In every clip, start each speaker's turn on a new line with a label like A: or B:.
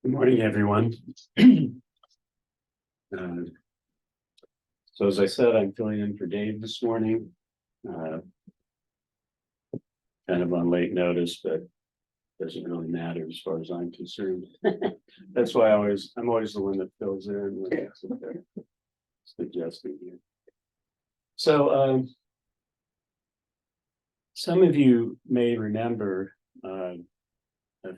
A: Good morning, everyone. Uh, so as I said, I'm filling in for Dave this morning. Uh, kind of on late notice, but doesn't really matter as far as I'm concerned. That's why I'm always the one that fills in when it's suggesting here. So some of you may remember a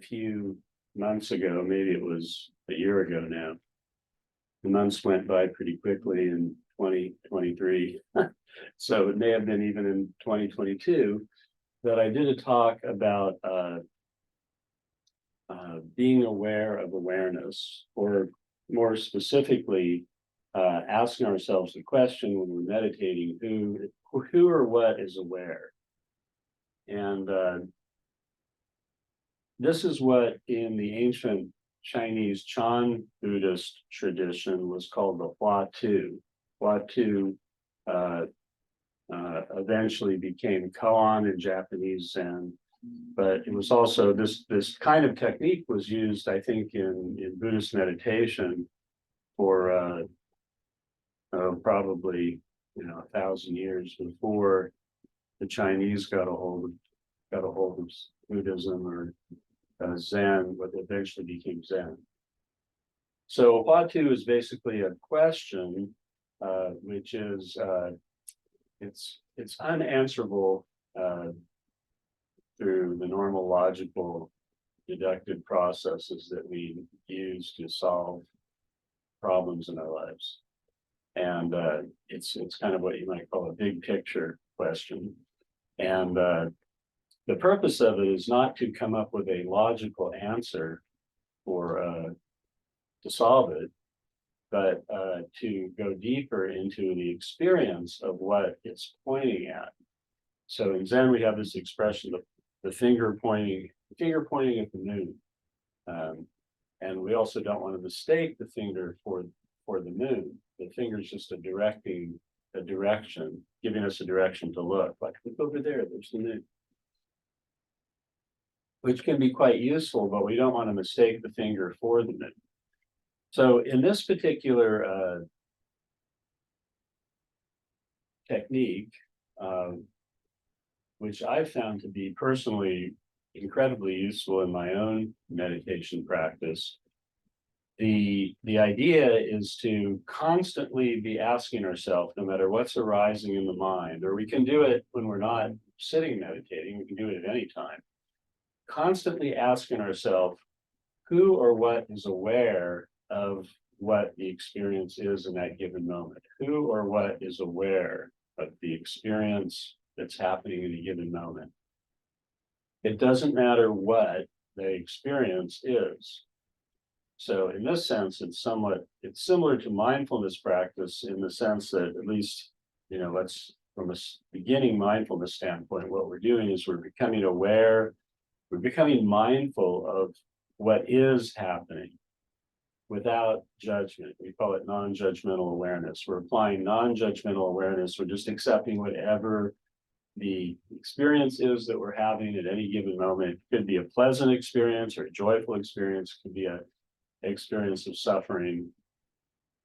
A: few months ago, maybe it was a year ago now. The months went by pretty quickly in 2023. So it may have been even in 2022 that I did a talk about being aware of awareness, or more specifically, asking ourselves the question when we're meditating, who or what is aware? And this is what in the ancient Chinese Chan Buddhist tradition was called the Hua Tu. Hua Tu eventually became koan in Japanese Zen, but it was also this kind of technique was used, I think, in Buddhist meditation for probably 1,000 years before the Chinese got a hold of Buddhism or Zen, what eventually became Zen. So Hua Tu is basically a question, which is it's unanswerable through the normal logical deductive processes that we use to solve problems in our lives. And it's kind of what you might call a big picture question. And the purpose of it is not to come up with a logical answer for to solve it, but to go deeper into the experience of what it's pointing at. So in Zen, we have this expression, the finger pointing at the moon. And we also don't want to mistake the finger for the moon. The finger is just a direction, giving us a direction to look. Like, look over there, there's the moon. Which can be quite useful, but we don't want to mistake the finger for the moon. So in this particular technique, which I've found to be personally incredibly useful in my own meditation practice, the idea is to constantly be asking ourselves, no matter what's arising in the mind, or we can do it when we're not sitting meditating, we can do it at any time, constantly asking ourselves who or what is aware of what the experience is in that given moment. Who or what is aware of the experience that's happening in a given moment. It doesn't matter what the experience is. So in this sense, it's similar to mindfulness practice in the sense that, at least, let's, from a beginning mindfulness standpoint, what we're doing is we're becoming aware, we're becoming mindful of what is happening without judgment. We call it non-judgmental awareness. We're applying non-judgmental awareness. We're just accepting whatever the experience is that we're having at any given moment. It could be a pleasant experience or a joyful experience. It could be an experience of suffering,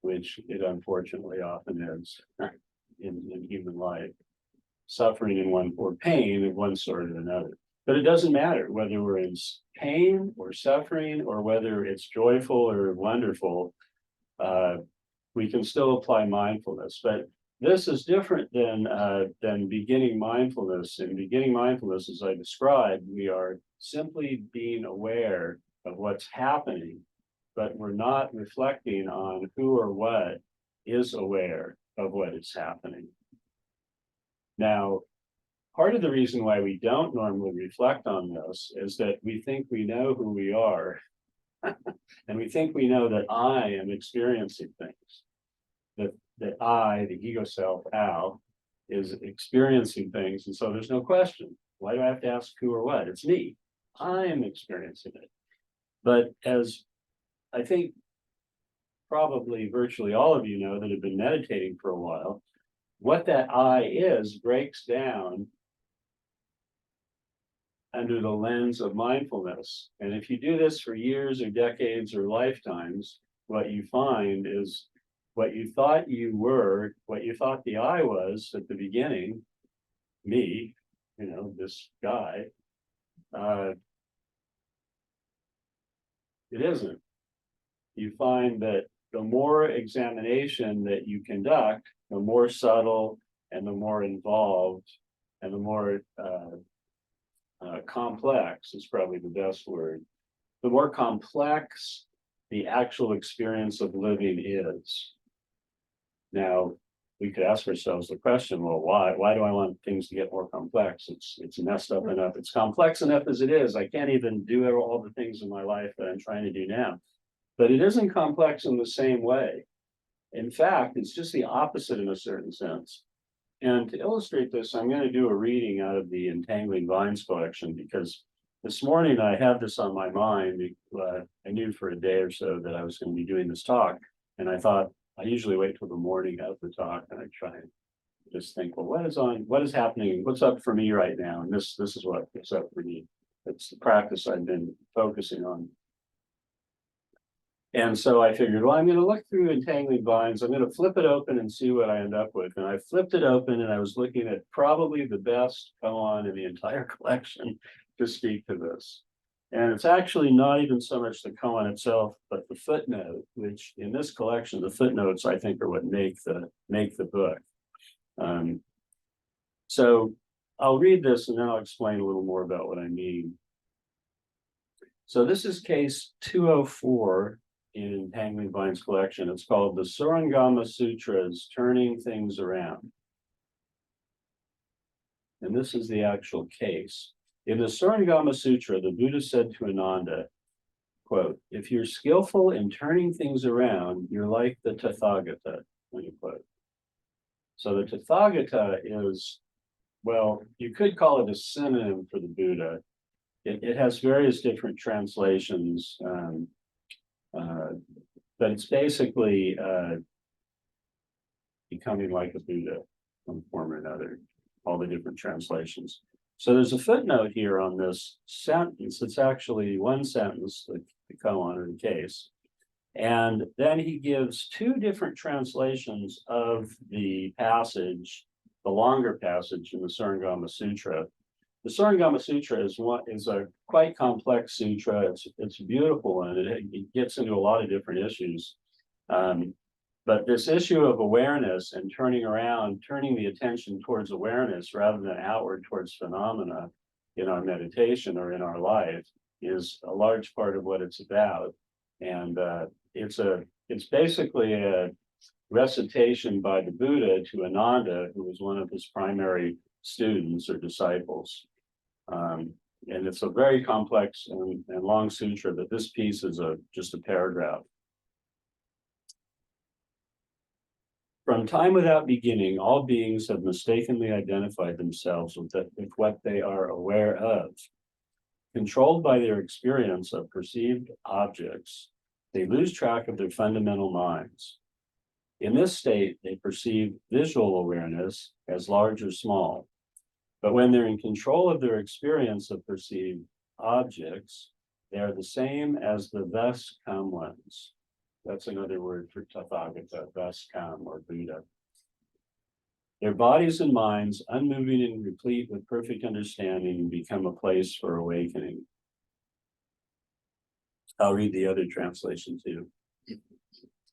A: which it unfortunately often is in human life. Suffering in one, or pain of one sort or another. But it doesn't matter whether we're in pain or suffering, or whether it's joyful or wonderful. We can still apply mindfulness, but this is different than beginning mindfulness. In beginning mindfulness, as I described, we are simply being aware of what's happening, but we're not reflecting on who or what is aware of what is happening. Now, part of the reason why we don't normally reflect on this is that we think we know who we are. And we think we know that I am experiencing things. That I, the ego self, Al, is experiencing things. And so there's no question. Why do I have to ask who or what? It's me. I am experiencing it. But as I think probably virtually all of you know that have been meditating for a while, what that I is breaks down under the lens of mindfulness. And if you do this for years or decades or lifetimes, what you find is what you thought you were, what you thought the I was at the beginning, me, this guy, it isn't. You find that the more examination that you conduct, the more subtle and the more involved and the more complex is probably the best word. The more complex the actual experience of living is. Now, we could ask ourselves the question, well, why do I want things to get more complex? It's messed up enough. It's complex enough as it is. I can't even do all the things in my life that I'm trying to do now. But it isn't complex in the same way. In fact, it's just the opposite in a certain sense. And to illustrate this, I'm going to do a reading out of the Entangling Vines collection, because this morning I had this on my mind. I knew for a day or so that I was going to be doing this talk. And I thought, I usually wait till the morning of the talk and I try and just think, well, what is happening? What's up for me right now? And this is what's up for me. It's the practice I've been focusing on. And so I figured, well, I'm going to look through Entangling Vines. I'm going to flip it open and see what I end up with. And I flipped it open and I was looking at probably the best koan in the entire collection to speak to this. And it's actually not even so much the koan itself, but the footnote, which in this collection, the footnotes, I think, are what make the book. So I'll read this and then I'll explain a little more about what I mean. So this is case 204 in Entangling Vines collection. It's called the Surangama Sutras, Turning Things Around. And this is the actual case. In the Surangama Sutra, the Buddha said to Ananda, quote, if you're skillful in turning things around, you're like the Tathagata, unquote. So the Tathagata is, well, you could call it a synonym for the Buddha. It has various different translations, but it's basically becoming like a Buddha in one form or another, all the different translations. So there's a footnote here on this sentence. It's actually one sentence, the koan or the case. And then he gives two different translations of the passage, the longer passage in the Surangama Sutra. The Surangama Sutra is a quite complex sutra. It's a beautiful one. It gets into a lot of different issues. But this issue of awareness and turning the attention towards awareness rather than outward towards phenomena in our meditation or in our life is a large part of what it's about. And it's basically a recitation by the Buddha to Ananda, who was one of his primary students or disciples. And it's a very complex and long sutra, but this piece is just a paragraph. From time without beginning, all beings have mistakenly identified themselves with what they are aware of. Controlled by their experience of perceived objects, they lose track of their fundamental minds. In this state, they perceive visual awareness as large or small. But when they're in control of their experience of perceived objects, they are the same as the thus come ones. That's another word for Tathagata, thus come, or Buddha. Their bodies and minds, unmoving and replete with perfect understanding, become a place for awakening. I'll read the other translation too.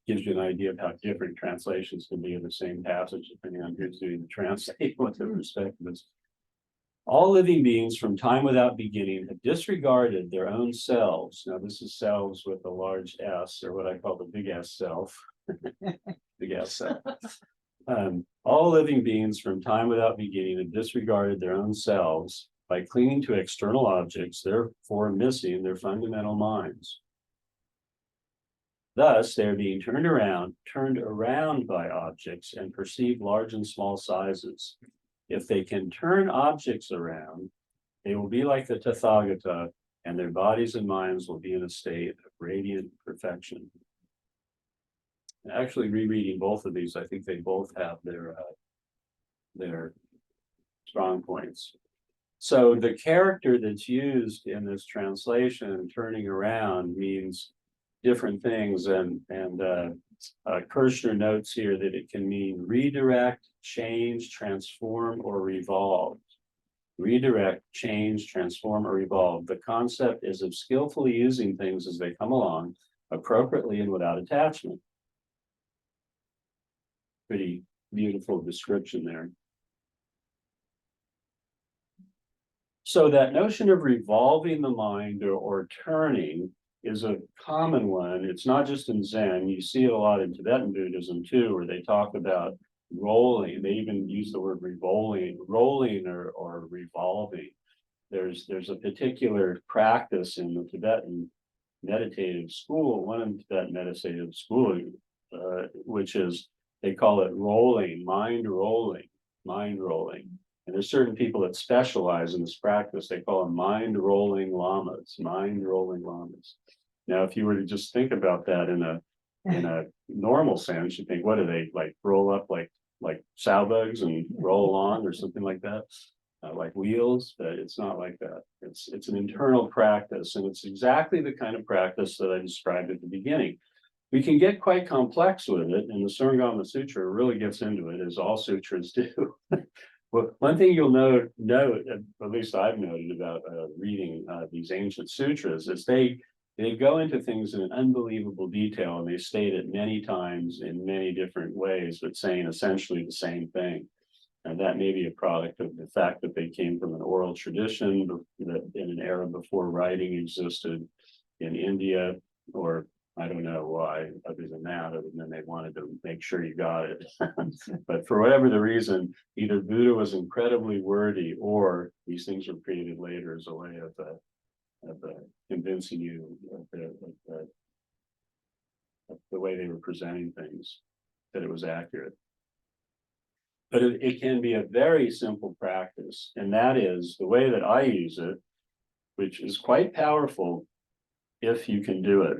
A: Gives you an idea of how different translations can be of the same passage, depending on who's doing the translate, what their perspective is. All living beings from time without beginning have disregarded their own selves. Now, this is selves with a large S, or what I call the big S self. Big S self. All living beings from time without beginning have disregarded their own selves by clinging to external objects, therefore missing their fundamental minds. Thus, they are being turned around by objects and perceived large and small sizes. If they can turn objects around, they will be like the Tathagata, and their bodies and minds will be in a state of radiant perfection. Actually, rereading both of these, I think they both have their strong points. So the character that's used in this translation, turning around, means different things, and Kirshner notes here that it can mean redirect, change, transform, or revolve. Redirect, change, transform, or evolve. The concept is of skillfully using things as they come along, appropriately and without attachment. Pretty beautiful description there. So that notion of revolving the mind or turning is a common one. It's not just in Zen. You see it a lot in Tibetan Buddhism too, where they talk about rolling. They even use the word rolling or revolving. There's a particular practice in the Tibetan meditative school, one of the Tibetan meditative school, which is, they call it rolling, mind rolling, mind rolling. And there's certain people that specialize in this practice. They call them mind rolling lamas, mind rolling lamas. Now, if you were to just think about that in a normal sense, you think, what do they like roll up like sow bugs and roll along or something like that? Like wheels, but it's not like that. It's an internal practice, and it's exactly the kind of practice that I described at the beginning. We can get quite complex with it, and the Surangama Sutra really gets into it, as all sutras do. Well, one thing you'll note, at least I've noted about reading these ancient sutras, is they go into things in an unbelievable detail, and they state it many times in many different ways, but saying essentially the same thing. And that may be a product of the fact that they came from an oral tradition that in an era before writing existed in India, or I don't know why, other than they wanted to make sure you got it. But for whatever the reason, either Buddha was incredibly wordy, or these things were created later as a way of convincing you of the way they were presenting things, that it was accurate. But it can be a very simple practice, and that is the way that I use it, which is quite powerful if you can do it.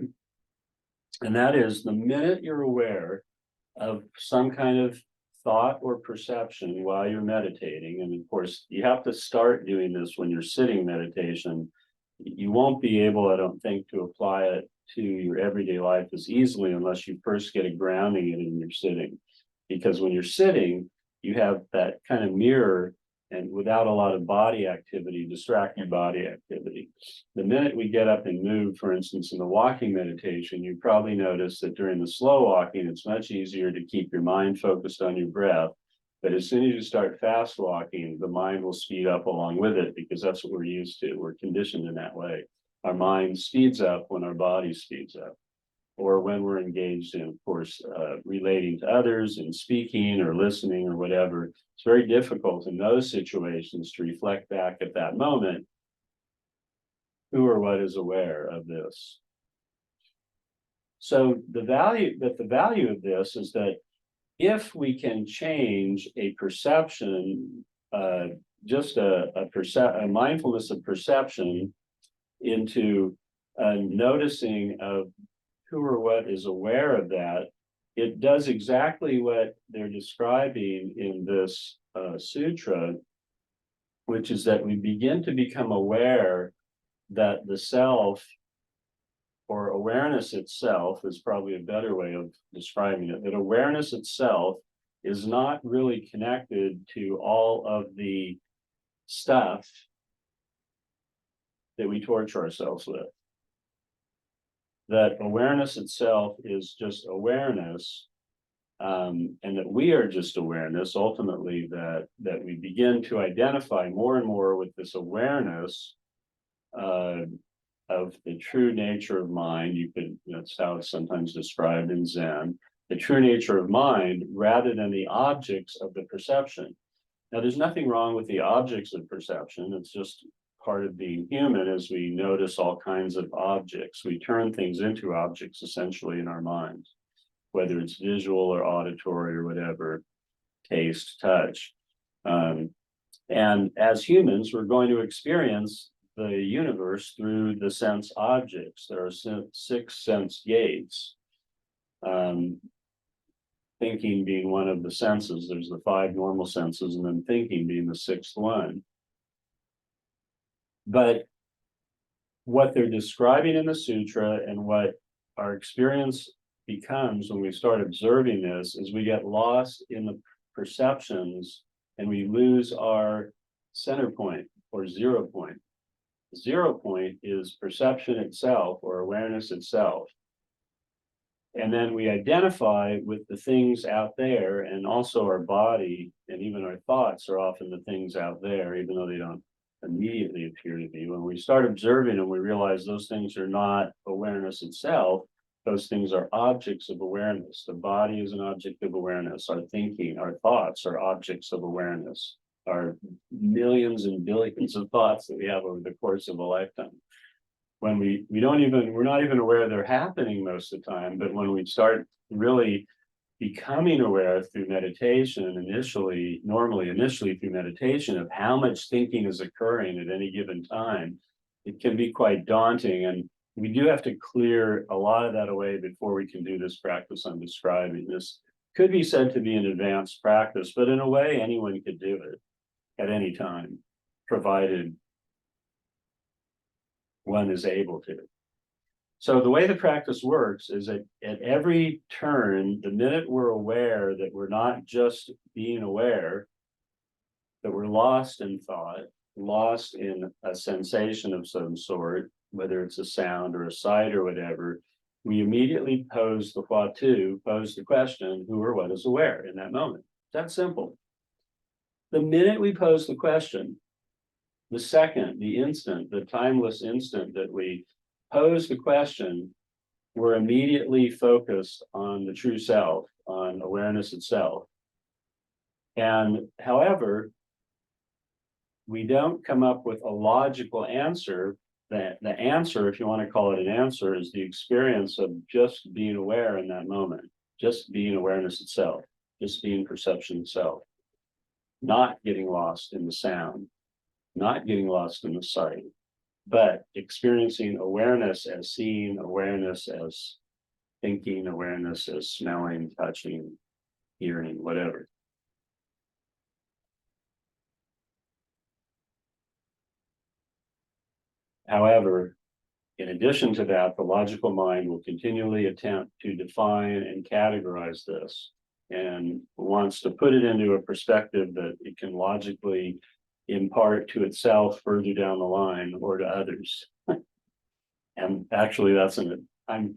A: And that is, the minute you're aware of some kind of thought or perception while you're meditating, and of course, you have to start doing this when you're sitting meditation. You won't be able, I don't think, to apply it to your everyday life as easily unless you first get a grounding in your sitting. Because when you're sitting, you have that kind of mirror, and without a lot of body activity, distracting body activity. The minute we get up and move, for instance, in the walking meditation, you probably notice that during the slow walking, it's much easier to keep your mind focused on your breath. But as soon as you start fast walking, the mind will speed up along with it, because that's what we're used to. We're conditioned in that way. Our mind speeds up when our body speeds up, or when we're engaged in, of course, relating to others and speaking or listening or whatever. It's very difficult in those situations to reflect back at that moment, who or what is aware of this. So the value of this is that if we can change a perception, just a mindfulness of perception, into noticing of who or what is aware of that, it does exactly what they're describing in this sutra, which is that we begin to become aware that the self, or awareness itself is probably a better way of describing it, that awareness itself is not really connected to all of the stuff that we torture ourselves with. That awareness itself is just awareness, and that we are just awareness, ultimately, that we begin to identify more and more with this awareness of the true nature of mind. That's how it's sometimes described in Zen, the true nature of mind, rather than the objects of the perception. Now, there's nothing wrong with the objects of perception. It's just part of being human. As we notice all kinds of objects, we turn things into objects essentially in our minds, whether it's visual or auditory or whatever, taste, touch. And as humans, we're going to experience the universe through the sense objects. There are 6 sense gates. Thinking being one of the senses. There's the 5 normal senses, and then thinking being the 6th one. But what they're describing in the sutra and what our experience becomes when we start observing this is we get lost in the perceptions and we lose our center point or 0 point. 0 point is perception itself or awareness itself. And then we identify with the things out there, and also our body and even our thoughts are often the things out there, even though they don't immediately appear to be. When we start observing and we realize those things are not awareness itself, those things are objects of awareness. The body is an object of awareness. Our thinking, our thoughts are objects of awareness. Our millions and billions of thoughts that we have over the course of a lifetime. When we're not even aware they're happening most of the time, but when we start really becoming aware through meditation, initially through meditation, of how much thinking is occurring at any given time, it can be quite daunting. And we do have to clear a lot of that away before we can do this practice I'm describing. This could be said to be an advanced practice, but in a way, anyone could do it at any time, provided one is able to. So the way the practice works is that at every turn, the minute we're aware that we're not just being aware, that we're lost in thought, lost in a sensation of some sort, whether it's a sound or a sight or whatever, we immediately pose the question, who or what is aware in that moment? That's simple. The minute we pose the question, the second, the instant, the timeless instant that we pose the question, we're immediately focused on the true self, on awareness itself. And however, we don't come up with a logical answer. The answer, if you want to call it an answer, is the experience of just being aware in that moment, just being awareness itself, just being perception itself, not getting lost in the sound, not getting lost in the sight, but experiencing awareness as seeing, awareness as thinking, awareness as smelling, touching, hearing, whatever. However, in addition to that, the logical mind will continually attempt to define and categorize this and wants to put it into a perspective that it can logically impart to itself further down the line or to others. And actually, I'm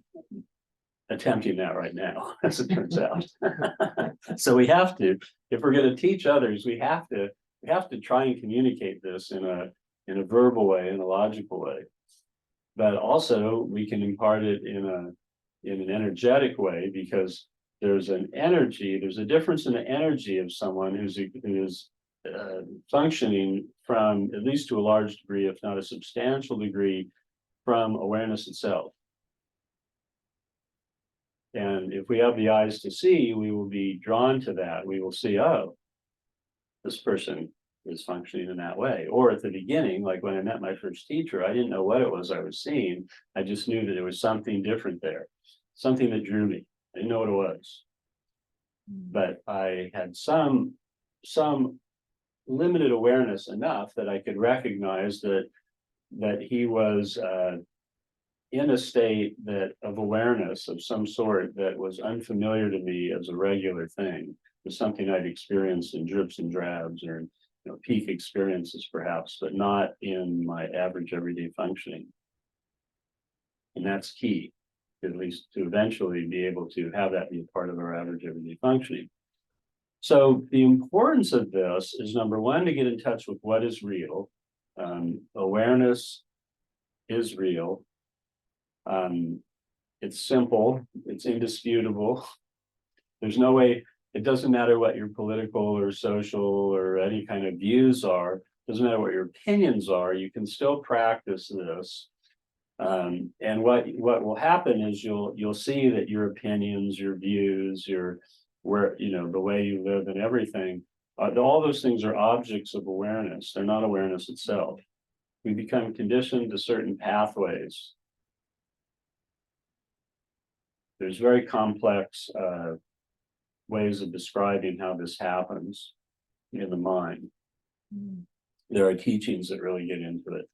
A: attempting that right now, as it turns out. So we have to, if we're going to teach others, we have to try and communicate this in a verbal way, in a logical way. But also we can impart it in an energetic way, because there's a difference in the energy of someone who's functioning from, at least to a large degree, if not a substantial degree, from awareness itself. And if we have the eyes to see, we will be drawn to that. We will see, oh, this person is functioning in that way. Or at the beginning, like when I met my first teacher, I didn't know what it was I was seeing. I just knew that there was something different there, something that drew me. I didn't know what it was. But I had some limited awareness enough that I could recognize that he was in a state of awareness of some sort that was unfamiliar to me as a regular thing. It was something I'd experienced in drips and drabs, or peak experiences perhaps, but not in my average everyday functioning. And that's key, at least to eventually be able to have that be a part of our average everyday functioning. So the importance of this is, number one, to get in touch with what is real. Awareness is real. It's simple, it's indisputable. There's no way, it doesn't matter what your political or social or any kind of views are, it doesn't matter what your opinions are, you can still practice this. And what will happen is you'll see that your opinions, your views, the way you live and everything, all those things are objects of awareness. They're not awareness itself. We become conditioned to certain pathways. There's very complex ways of describing how this happens in the mind. There are teachings that really get into it.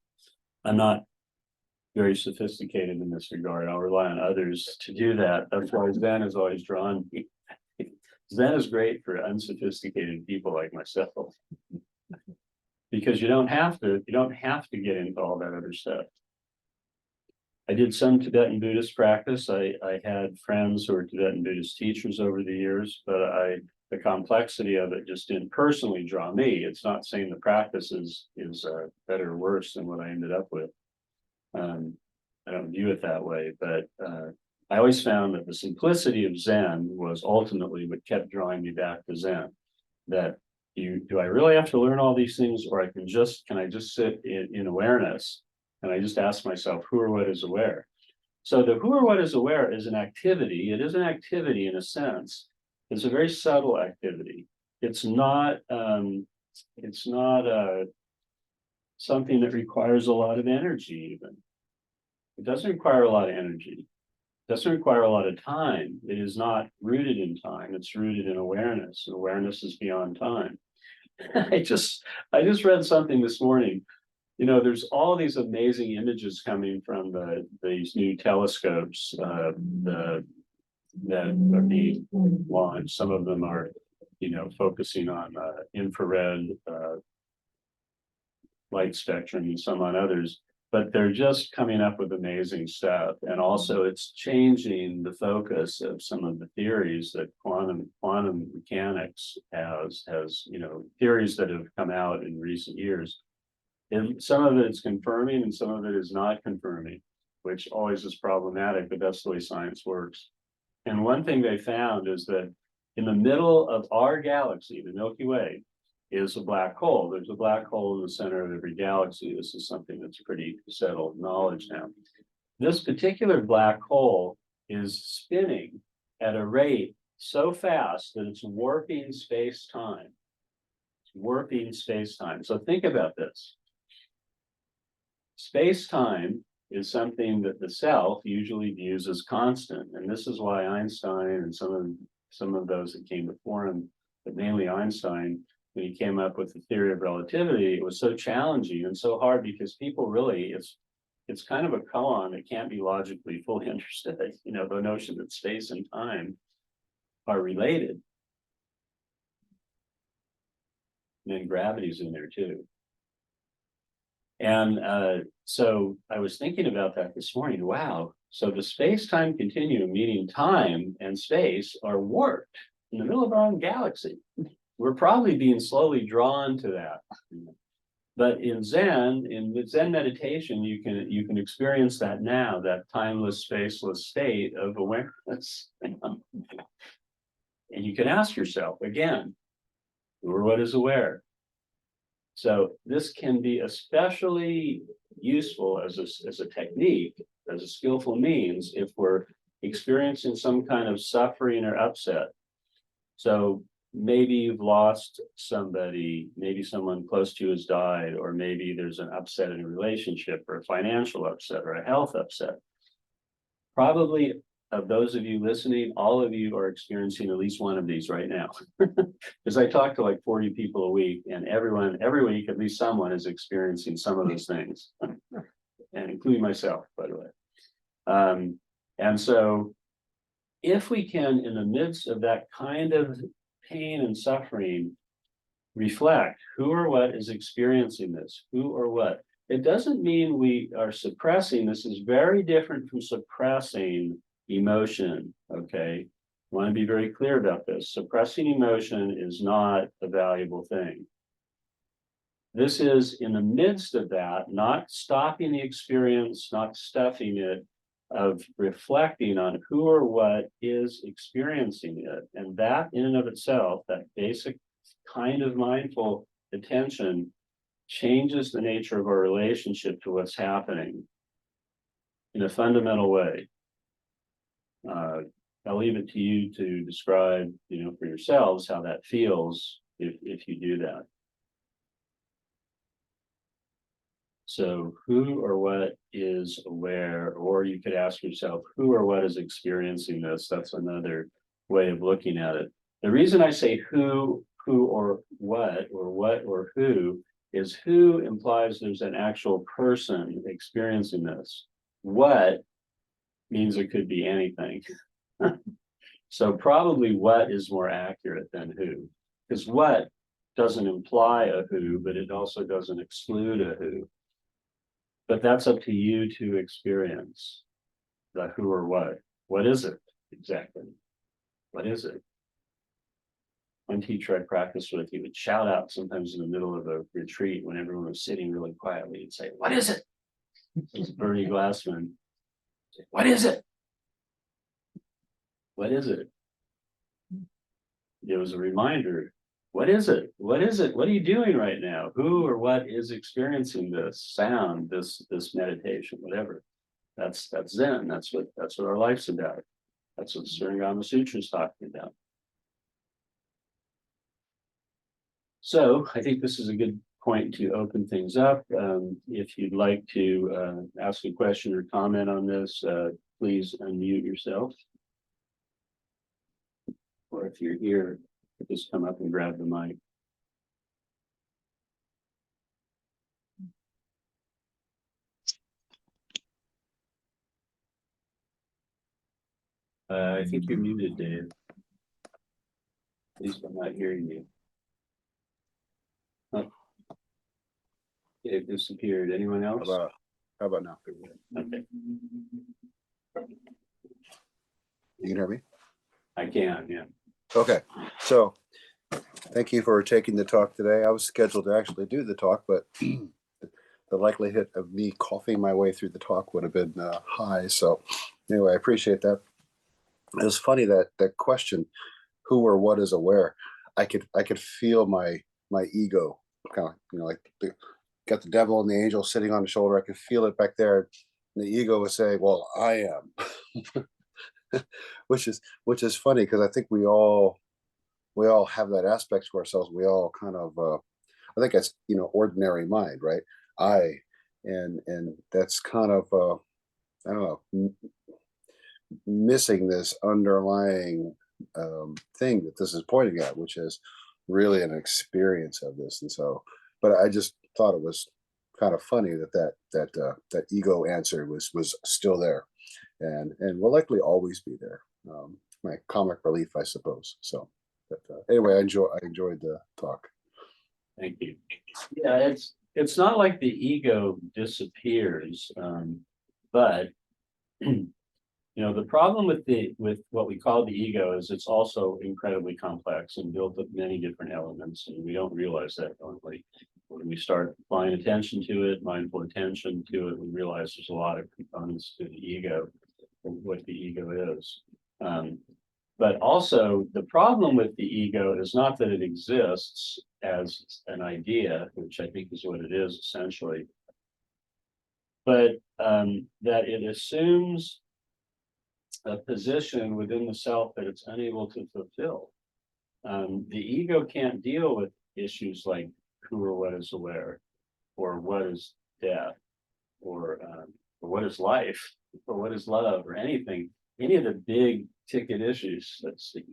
A: I'm not very sophisticated in this regard. I'll rely on others to do that. That's why Zen has always drawn me. Zen is great for unsophisticated people like myself, because you don't have to get into all that other stuff. I did some Tibetan Buddhist practice. I had friends who were Tibetan Buddhist teachers over the years, but the complexity of it just didn't personally draw me. It's not saying the practice is better or worse than what I ended up with. I don't view it that way, but I always found that the simplicity of Zen was ultimately what kept drawing me back to Zen. That do I really have to learn all these things, or can I just sit in awareness? And I just ask myself, who or what is aware? So the who or what is aware is an activity. It is an activity in a sense. It's a very subtle activity. It's not something that requires a lot of energy even. It doesn't require a lot of energy. It doesn't require a lot of time. It is not rooted in time. It's rooted in awareness. And awareness is beyond time. I just read something this morning. You know, there's all these amazing images coming from these new telescopes that are being launched. Some of them are, focusing on infrared light spectrum, and some on others. But they're just coming up with amazing stuff. And also it's changing the focus of some of the theories that quantum mechanics has, theories that have come out in recent years. And some of it is confirming and some of it is not confirming, which always is problematic, but that's the way science works. And one thing they found is that in the middle of our galaxy, the Milky Way, is a black hole. There's a black hole in the center of every galaxy. This is something that's pretty settled knowledge now. This particular black hole is spinning at a rate so fast that it's warping space-time. It's warping space-time. So think about this. Space-time is something that the self usually views as constant. And this is why Einstein and some of those that came before him, but mainly Einstein, when he came up with the theory of relativity, it was so challenging and so hard because people really, it's kind of a koan that can't be logically fully understood. The notion that space and time are related. And then gravity's in there too. And so I was thinking about that this morning. Wow. So the space-time continuum, meaning time and space, are warped in the middle of our own galaxy. We're probably being slowly drawn to that. But in Zen meditation, you can experience that now, that timeless, spaceless state of awareness. And you can ask yourself again, who or what is aware? So this can be especially useful as a technique, as a skillful means, if we're experiencing some kind of suffering or upset. So maybe you've lost somebody, maybe someone close to you has died, or maybe there's an upset in a relationship, or a financial upset, or a health upset. Probably of those of you listening, all of you are experiencing at least one of these right now. Because I talk to like 40 people a week, and every week, at least someone is experiencing some of those things, and including myself, by the way. And so if we can, in the midst of that kind of pain and suffering, reflect who or what is experiencing this, who or what. It doesn't mean we are suppressing. This is very different from suppressing emotion, okay? I want to be very clear about this. Suppressing emotion is not a valuable thing. This is in the midst of that, not stopping the experience, not stuffing it, of reflecting on who or what is experiencing it. And that in and of itself, that basic kind of mindful attention, changes the nature of our relationship to what's happening in a fundamental way. I'll leave it to you to describe, for yourselves how that feels if you do that. So who or what is aware, or you could ask yourself, who or what is experiencing this? That's another way of looking at it. The reason I say who or what or who is who implies there's an actual person experiencing this. What means it could be anything. So probably what is more accurate than who, because what doesn't imply a who, but it also doesn't exclude a who. But that's up to you to experience the who or what. What is it exactly? What is it? One teacher I practiced with, he would shout out sometimes in the middle of a retreat when everyone was sitting really quietly and say, "What is it?" It's Bernie Glassman. What is it? What is it? It was a reminder. What is it? What is it? What are you doing right now? Who or what is experiencing this sound, this meditation, whatever? That's Zen. That's what our life's about. That's what the Surangama Sutra is talking about. So I think this is a good point to open things up. If you'd like to ask a question or comment on this, please unmute yourself. Or if you're here, just come up and grab the mic. I think you're muted, Dave. At least I'm not hearing you. Oh. It disappeared. Anyone else?
B: How about now?
A: Okay.
B: You can hear me?
A: I can, yeah.
B: Okay. So thank you for taking the talk today. I was scheduled to actually do the talk, but the likelihood of me coughing my way through the talk would have been high. So anyway, I appreciate that. It was funny that question, who or what is aware? I could feel my ego kind of, like got the devil and the angel sitting on the shoulder. I could feel it back there. And the ego was saying, "Well, I am," which is funny because I think we all have that aspect to ourselves. We all kind of, I think that's ordinary mind, right? And that's kind of I don't know, missing this underlying thing that this is pointing at, which is really an experience of this. And so, but I just thought it was kind of funny that ego answer was still there, and will likely always be there. My comic relief, I suppose. So, but anyway, I enjoyed the talk.
A: Thank you. Yeah, it's not like the ego disappears, but the problem with what we call the ego is it's also incredibly complex and built of many different elements, and we don't realize that only when we start applying attention to it, mindful attention to it, we realize there's a lot of components to the ego, what the ego is. But also the problem with the ego is not that it exists as an idea, which I think is what it is essentially, but that it assumes a position within the self that it's unable to fulfill. The ego can't deal with issues like who or what is aware, or what is death, or what is life, or what is love, or anything, any of the big ticket issues. Let's see,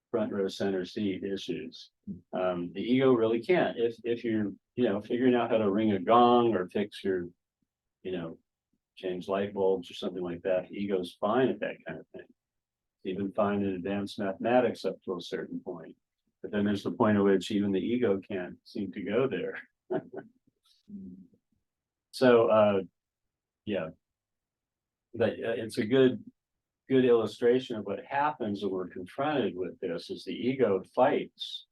A: front row center seat issues. The ego really can't. If you're figuring out how to ring a gong or fix your change light bulbs or something like that, the ego's fine at that kind of thing. It's even fine in advanced mathematics up to a certain point. But then there's the point at which even the ego can't seem to go there. So yeah, but it's a good illustration of what happens when we're confronted with this. Is the ego fights.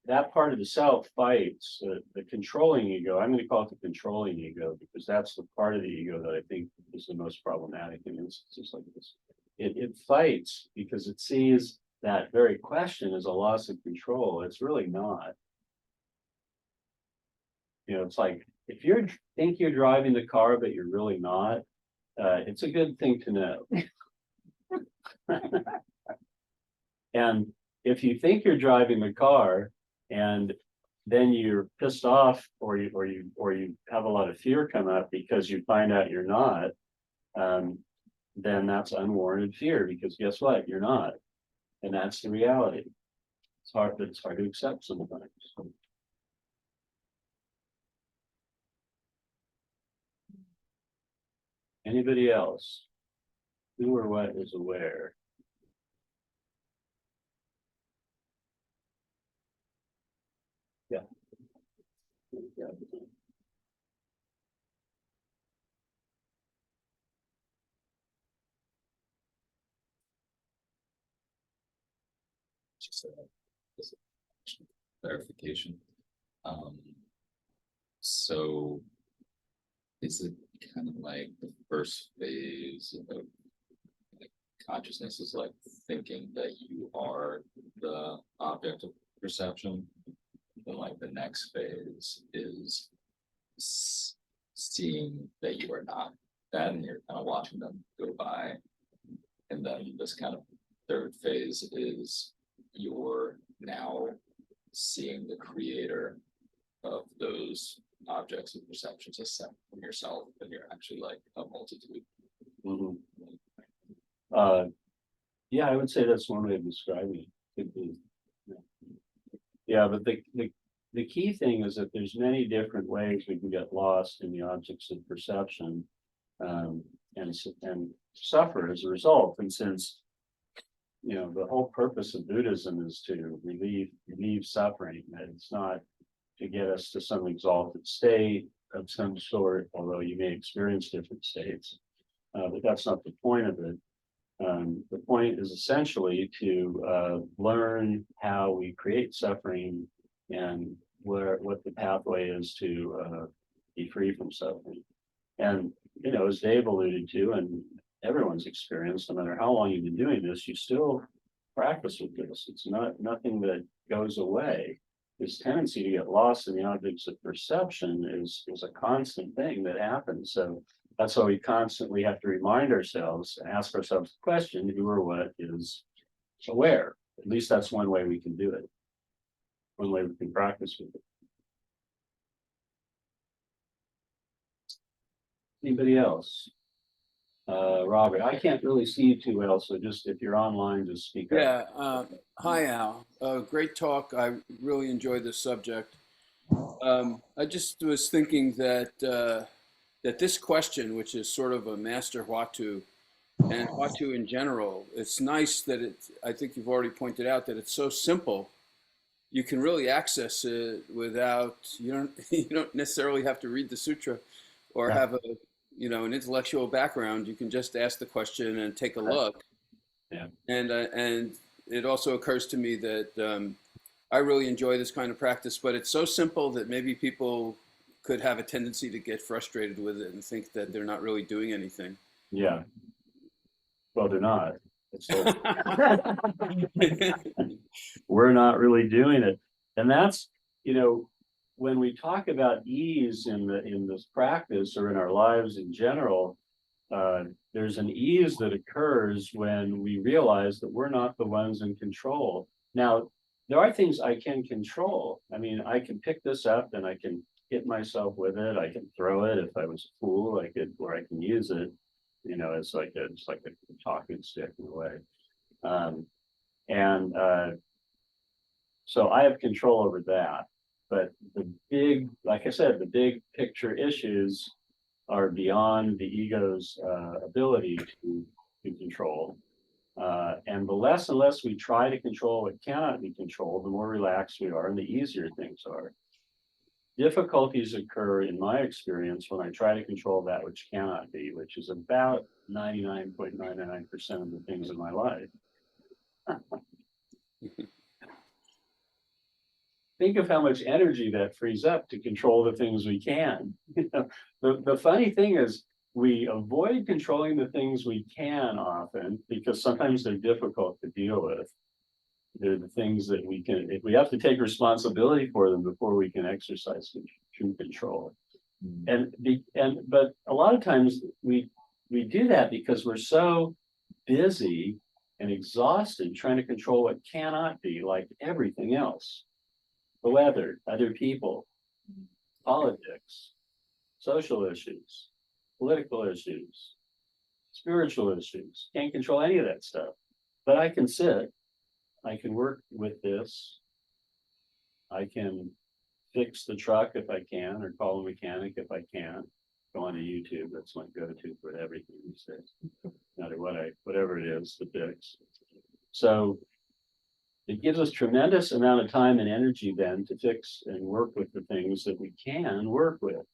A: That part of the self fights the controlling ego. I'm going to call it the controlling ego because that's the part of the ego that I think is the most problematic in instances like this. It fights because it sees that very question as a loss of control. It's really not. It's like if you think you're driving the car, but you're really not, it's a good thing to know. And if you think you're driving the car and then you're pissed off or you have a lot of fear come up because you find out you're not, then that's unwarranted fear, because guess what? You're not. And that's the reality. it's hard to accept sometimes. Anybody else? Who or what is aware? Yeah. Yeah.
C: Just a clarification. Um, so is it kind of like the first phase of like consciousness is like thinking that you are the object of perception? And like the next phase is seeing that you are not that, and you're kind of watching them go by. And then this kind of third phase is you're now seeing the creator of those objects of perceptions as separate from yourself, and you're actually like a multitude.
A: Mhm. Yeah, I would say that's one way of describing it. Could be. Yeah, but the key thing is that there's many different ways we can get lost in the objects of perception, and suffer as a result. And since the whole purpose of Buddhism is to relieve suffering, that it's not to get us to some exalted state of some sort, although you may experience different states. But that's not the point of it. The point is essentially to learn how we create suffering and what the pathway is to be free from suffering. And as Dave alluded to, and everyone's experienced, no matter how long you've been doing this, you still practice with this. It's nothing that goes away. This tendency to get lost in the objects of perception is a constant thing that happens. So that's why we constantly have to remind ourselves and ask ourselves the question, who or what is aware? At least that's one way we can do it. One way we can practice with it. Anybody else? Robert, I can't really see you too well, so just if you're online, just speak up.
D: Yeah. Hi, Al. Great talk. I really enjoyed this subject. I just was thinking that that this question, which is sort of a master Watu, and Watu in general, it's nice that I think you've already pointed out that it's so simple. You can really access it without, you don't necessarily have to read the sutra or
A: Yeah.
D: have an intellectual background. You can just ask the question and take a look.
A: Yeah.
D: And it also occurs to me that I really enjoy this kind of practice, but it's so simple that maybe people could have a tendency to get frustrated with it and think that they're not really doing anything.
A: Yeah. Well, they're not. We're not really doing it. And that's, when we talk about ease in this practice or in our lives in general, there's an ease that occurs when we realize that we're not the ones in control. Now, there are things I can control. I mean, I can pick this up and I can hit myself with it. I can throw it if I was a fool. Or I can use it. It's like a talking stick in a way. So I have control over that. But like I said, the big picture issues are beyond the ego's ability to control. And the less and less we try to control what cannot be controlled, the more relaxed we are and the easier things are. Difficulties occur, in my experience, when I try to control that which cannot be, which is about 99.99% of the things in my life. Think of how much energy that frees up to control the things we can. The funny thing is, we avoid controlling the things we can often because sometimes they're difficult to deal with. They're the things that if we have to take responsibility for them before we can exercise true control. But a lot of times we do that because we're so busy and exhausted trying to control what cannot be, like everything else. The weather, other people, politics, social issues, political issues, spiritual issues. Can't control any of that stuff. But I can sit I can work with this. I can fix the truck if I can, or call a mechanic if I can. Go on to YouTube. That's my go-to for everything these days. No matter whatever it is to fix. So it gives us tremendous amount of time and energy then to fix and work with the things that we can work with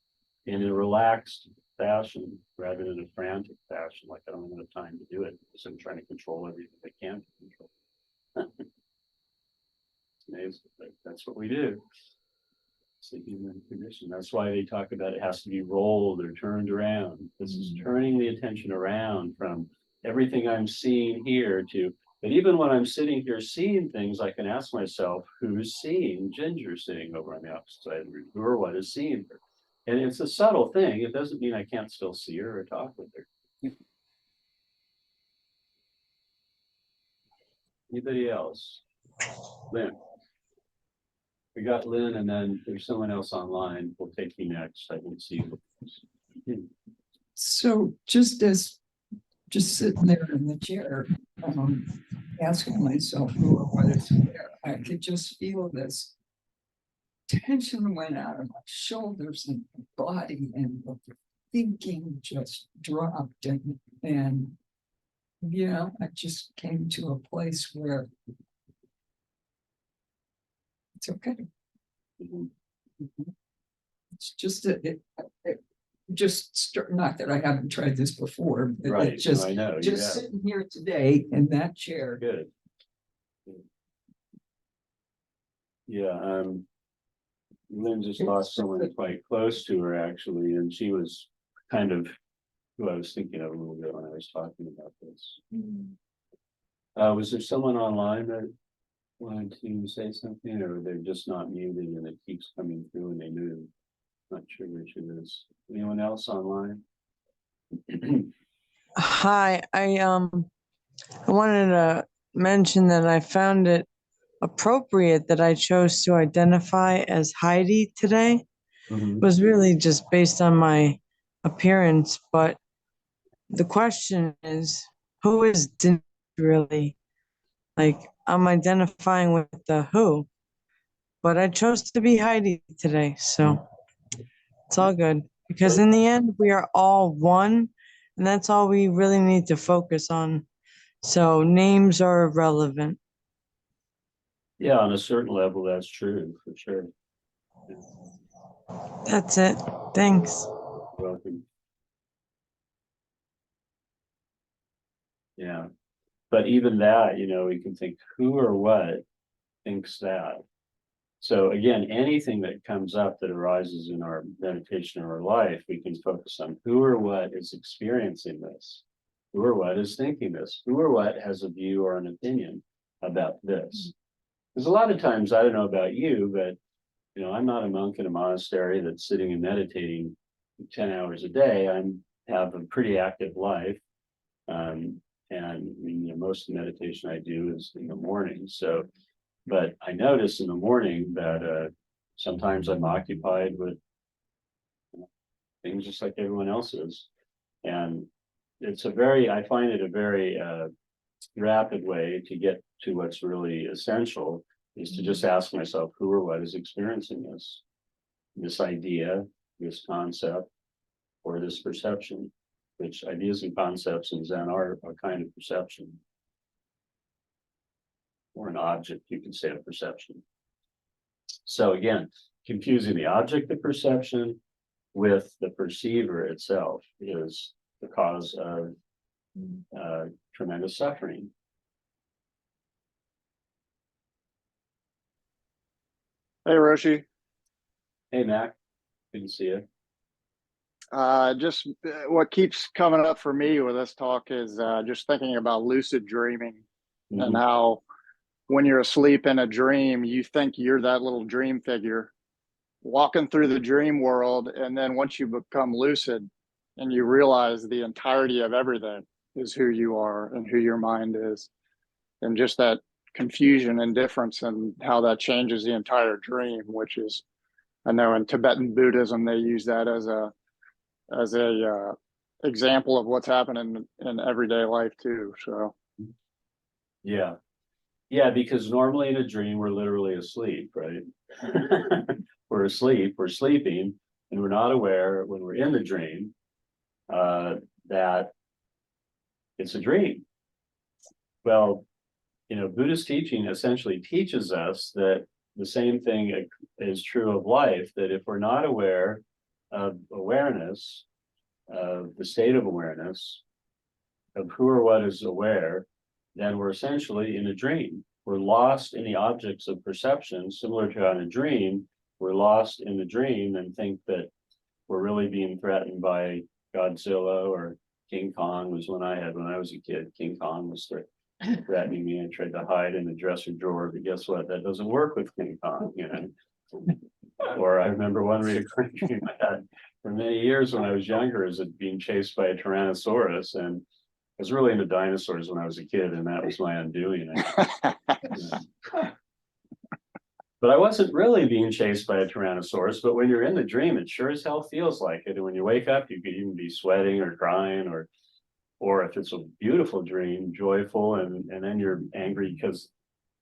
A: in a relaxed fashion rather than a frantic fashion. Like I don't have enough time to do it because I'm trying to control everything I can control. It's amazing, but that's what we do. It's the human condition. That's why they talk about it has to be rolled or turned around. This is turning the attention around from everything I'm seeing here to, but even when I'm sitting here seeing things, I can ask myself, who's seeing Ginger sitting over on the opposite side of the room? Who or what is seeing her? And it's a subtle thing. It doesn't mean I can't still see her or talk with her. Anybody else? Lynn. We got Lynn, and then there's someone else online. We'll take you next. I can see you.
E: So just sitting there in the chair, asking myself who or what is there, I could just feel this tension went out of my shoulders and my body, and the thinking just dropped, and I just came to a place where it's okay. It's just not that I haven't tried this before, but
A: Right.
E: it's just
A: I know.
E: just sitting here today in that chair.
A: Good. Yeah. Lynn just lost someone quite close to her actually, and she was kind of who I was thinking of a little bit when I was talking about this. Was there someone online that wanted to say something, or they're just not muted and it keeps coming through and they move? Not sure which it is. Anyone else online?
F: Hi, I wanted to mention that I found it appropriate that I chose to identify as Heidi today.
A: Mhm.
F: It was really just based on my appearance, but the question is, who is Denise really? Like, I'm identifying with the who, but I chose to be Heidi today, so it's all good. Because in the end, we are all one, and that's all we really need to focus on. So names are irrelevant.
A: Yeah, on a certain level, that's true for sure.
F: That's it. Thanks.
A: Welcome. Yeah, but even that, we can think who or what thinks that. So again, anything that comes up that arises in our meditation or our life, we can focus on who or what is experiencing this, who or what is thinking this, who or what has a view or an opinion about this. Because a lot of times, I don't know about you, but I'm not a monk in a monastery that's sitting and meditating 10 hours a day. I have a pretty active life. And most of the meditation I do is in the morning. So, but I notice in the morning that sometimes I'm occupied with things just like everyone else is. And I find it a very rapid way to get to what's really essential is to just ask myself who or what is experiencing this idea, this concept, or this perception, which ideas and concepts in Zen are a kind of perception. Or an object, you can say, of perception. So again, confusing the object of perception with the perceiver itself is the cause of tremendous suffering.
G: Hey, Roshi.
A: Hey, Mac, good to see you.
G: Just what keeps coming up for me with this talk is just thinking about lucid dreaming and how when you're asleep in a dream, you think you're that little dream figure walking through the dream world. And then once you become lucid and you realize the entirety of everything is who you are and who your mind is, and just that confusion and difference and how that changes the entire dream, which is, I know in Tibetan Buddhism, they use that as a example of what's happening in everyday life too. So
A: Yeah. Yeah, because normally in a dream, we're literally asleep, right? We're asleep, we're sleeping, and we're not aware when we're in the dream that it's a dream. Well, Buddhist teaching essentially teaches us that the same thing is true of life, that if we're not aware of awareness, of the state of awareness, of who or what is aware, then we're essentially in a dream. We're lost in the objects of perception, similar to in a dream. We're lost in the dream and think that we're really being threatened by Godzilla, or King Kong was one I had when I was a kid. King Kong was threatening me. I tried to hide in the dresser drawer, but guess what? That doesn't work with King Kong, Or I remember one recurring dream I had for many years when I was younger, is it being chased by a Tyrannosaurus, and I was really into dinosaurs when I was a kid, and that was my undoing. But I wasn't really being chased by a Tyrannosaurus, but when you're in the dream, it sure as hell feels like it. And when you wake up, you could even be sweating or crying, or if it's a beautiful dream, joyful, and then you're angry because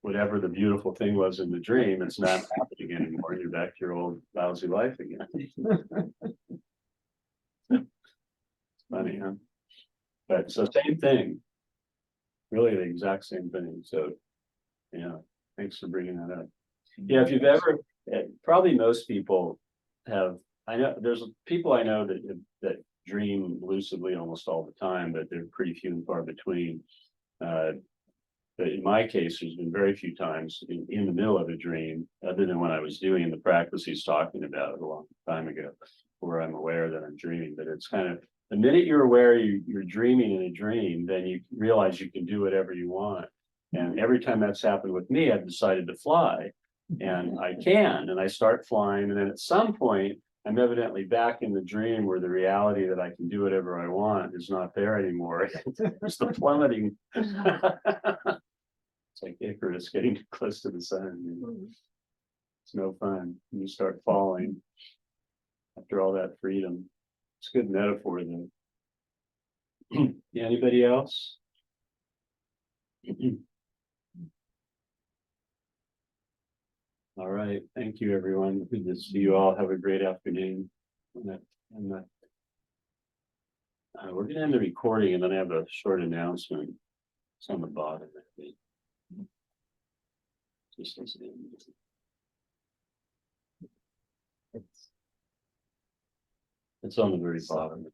A: whatever the beautiful thing was in the dream, it's not happening anymore. You're back to your old lousy life again. It's funny, huh? But so same thing, really the exact same thing. So, thanks for bringing that up. Yeah, if you've ever, probably most people have. I know there's people I know that dream lucidly almost all the time, but they're pretty few and far between. But in my case, there's been very few times in the middle of a dream, other than when I was doing the practice he's talking about a long time ago, where I'm aware that I'm dreaming. But it's kind of the minute you're aware you're dreaming in a dream, then you realize you can do whatever you want. And every time that's happened with me, I've decided to fly, and I can, and I start flying. And then at some point, I'm evidently back in the dream where the reality that I can do whatever I want is not there anymore. There's the plummeting. It's like Icarus getting too close to the sun. It's no fun. You start falling after all that freedom. It's a good metaphor, though. Yeah, anybody else? All right. Thank you, everyone. Good to see you all. Have a great afternoon. We're going to end the recording, and then I have a short announcement. It's on the bottom, I think. Just listen. It's on the very bottom.